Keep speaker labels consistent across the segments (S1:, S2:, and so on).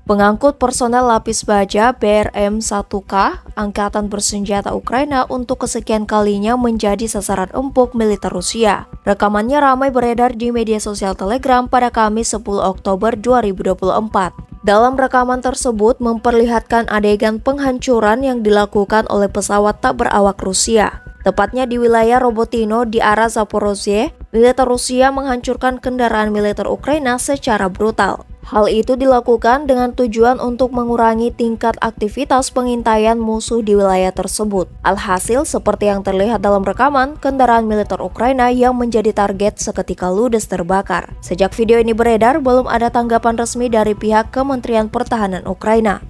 S1: Pengangkut personel lapis baja BRM-1K, Angkatan Bersenjata Ukraina untuk kesekian kalinya menjadi sasaran empuk militer Rusia. Rekamannya ramai beredar di media sosial Telegram pada Kamis 10 Oktober 2024. Dalam rekaman tersebut memperlihatkan adegan penghancuran yang dilakukan oleh pesawat tak berawak Rusia. Tepatnya di wilayah Robotino di arah Zaporozhye, militer Rusia menghancurkan kendaraan militer Ukraina secara brutal. Hal itu dilakukan dengan tujuan untuk mengurangi tingkat aktivitas pengintaian musuh di wilayah tersebut. Alhasil, seperti yang terlihat dalam rekaman, kendaraan militer Ukraina yang menjadi target seketika ludes terbakar. Sejak video ini beredar, belum ada tanggapan resmi dari pihak Kementerian Pertahanan Ukraina.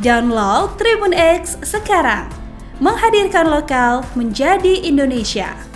S2: Download Tribun X sekarang, menghadirkan lokal menjadi Indonesia.